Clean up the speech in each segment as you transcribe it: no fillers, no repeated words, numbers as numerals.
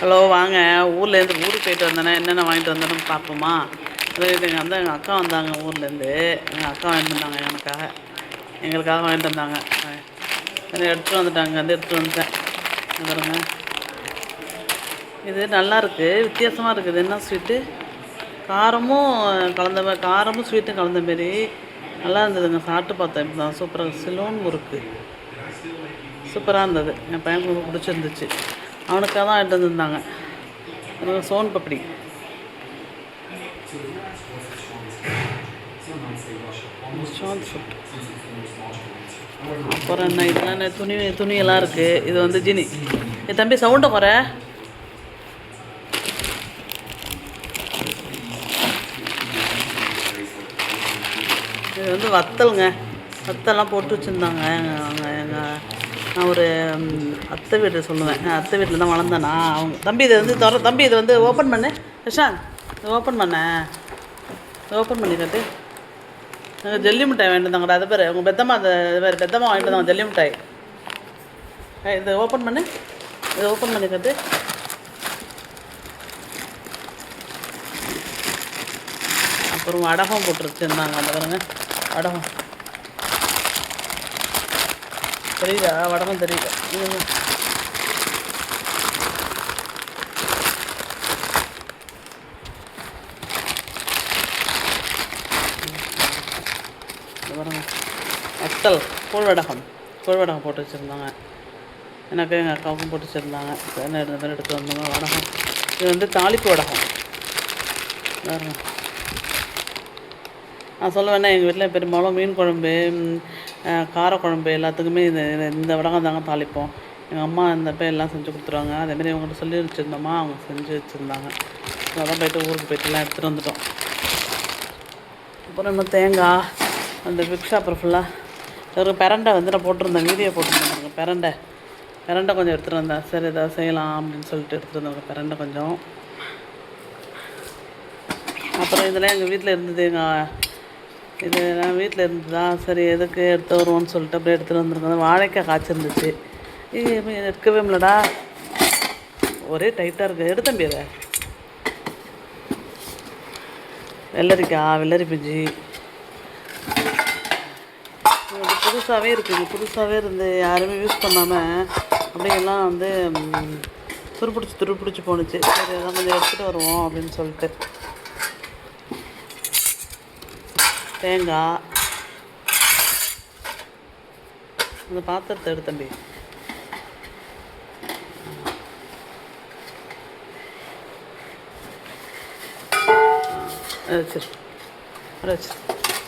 Hello வாங்க. ஊர்லேருந்து ஊருக்கு போயிட்டு வந்தேனே, என்னென்ன வாங்கிட்டு வந்தேன்னு பார்ப்போமா? எங்கள் அக்கா வந்தாங்க ஊர்லேருந்து. எங்கள் அக்கா வாங்கிட்டு வந்தாங்க எங்களுக்காக வாங்கிட்டு வந்தாங்க. எடுத்துகிட்டு வந்துட்டாங்க, எடுத்துகிட்டு வந்துட்டேன். பாருங்க, இது நல்லாயிருக்கு, வித்தியாசமாக இருக்குது. என்ன ஸ்வீட்டு? காரமும் காரமும் ஸ்வீட்டும் கலந்த மாரி நல்லா இருந்ததுங்க. சாப்பிட்டு பார்த்தேன் இப்போ தான். சூப்பராக சிலோன் முறுக்கு சூப்பராக இருந்தது. என் பையனுக்கு ரொம்ப பிடிச்சிருந்துச்சு. அவனுக்காக தான் எடுத்து வந்துருந்தாங்க. சோன் பப்படி, அப்புறம் என்ன இதெல்லாம் துணியெல்லாம் இருக்குது. இது வந்து ஜினி. என் தம்பி சவுண்டை குற. இது வந்து வத்தலுங்க. வத்தெல்லாம் போட்டு வச்சுருந்தாங்க. நான் ஒரு அத்தை வீட்டில் சொல்லுவேன். அத்தை வீட்டில் தான் வளர்ந்தேனா. அவங்க தம்பி இதை வந்து தம்பி இதை வந்து ஓப்பன் பண்ணு பிரசாந்த். இதை ஓப்பன் ஓப்பன் பண்ணி காட்டு. நாங்கள் ஜல்லி மிட்டாய் வாங்கிட்டு வந்தாங்கடா. அது பேர் உங்கள் பெத்தம்மா. அது பேர் பெத்தம்மா வாங்கிட்டு வந்தாங்க ஜல்லி மிட்டாய். இதை ஓப்பன் பண்ணு. இதை ஓப்பன் பண்ணி காட்டு. அப்புறம் வடகம் போட்டு வச்சுருந்தாங்க. அந்த பாருங்க வடகம் தெரியுதா? வடகம் தெரியல. வத்தல் கூழ்வடகம் போட்டு வச்சுருந்தாங்க. எனக்கு எங்கள் அக்காவுக்கும் போட்டு வச்சுருந்தாங்க. இந்த மாதிரி எடுத்து வந்தாங்க. வடகம் இது வந்து தாளிப்பு வடகம். நான் சொல்லுவேன்னா, எங்கள் வீட்டில் பெரும்பாலும் மீன் குழம்பு, காரக்குழம்பு எல்லாத்துக்குமே இந்த வடகம் தாங்க தாளிப்போம். எங்கள் அம்மா இந்த எல்லாம் செஞ்சு கொடுத்துருவாங்க. அதேமாதிரி அவங்கள்ட்ட சொல்லி வச்சுருந்தோமா, அவங்க செஞ்சு வச்சுருந்தாங்க. அதான் போய்ட்டு ஊருக்கு போய்ட்டுலாம் எடுத்துகிட்டு வந்துட்டோம். அப்புறம் இன்னும் தேங்காய், அந்த பிக்ஷா அப்புறம் ஃபுல்லாக ஒரு பிரண்டை வந்து நான் போட்டிருந்தேன், வீடியோ போட்டிருந்தேன். பிரண்டை கொஞ்சம் எடுத்துகிட்டு வந்தேன். சரி ஏதாவது செய்யலாம் அப்படின்னு சொல்லிட்டு எடுத்துகிட்டு வந்தேன் பிரண்டை கொஞ்சம். அப்புறம் இதெல்லாம் எங்கள் வீட்டில் இருந்தது. இது நான் வீட்டில் இருந்ததா, சரி எதுக்கு எடுத்து வருவோன்னு சொல்லிட்டு அப்படியே எடுத்துகிட்டு வந்துருக்கேன். வாழைக்காய் காய்ச்சிருந்துச்சு. இது எடுக்கவே முடியலடா, ஒரே டைட்டாக இருக்குது. எடுத்தம்பி அதை வெள்ளரி பிஞ்சு புதுசாகவே இருக்குது. புதுசாகவே இருந்து யாருமே யூஸ் பண்ணாமல் அப்படியெல்லாம் வந்து துருப்பிடிச்சி போணுச்சு. சரி அதான் கொஞ்சம் எடுத்துகிட்டு வருவோம் அப்படின்னு சொல்லிட்டு. தேங்காய் அந்த பாத்திரத்தை எடுத்தம்பி.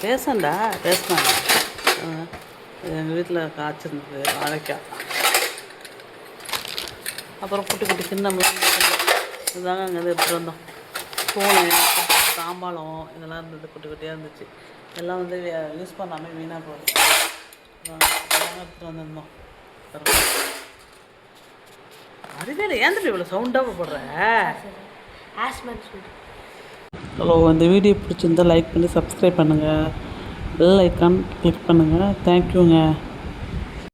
பேசண்டா பேசினாங்க. எங்கள் வீட்டில் காய்ச்சிருந்தது வாழைக்காய். அப்புறம் குட்டி சின்னம்லாம் இதுதாங்க அங்கே எடுத்துகிட்டு வந்தோம். பூனை, தாம்பாளம் இதெல்லாம் இருந்தது. குட்டியாக இருந்துச்சு. எல்லாம் வந்து யூஸ் பண்ணாமல் வீணாக போகுது. எடுத்துகிட்டு வந்திருந்தோம். அதுவே ஏன் தம்பி இவ்வளோ சவுண்டாக போடுற? ஹலோ, இந்த வீடியோ பிடிச்சிருந்தால் லைக் பண்ணி சப்ஸ்கிரைப் பண்ணுங்கள். பெல் ஐக்கான் கிளிக் பண்ணுங்கள். தேங்க்யூங்க.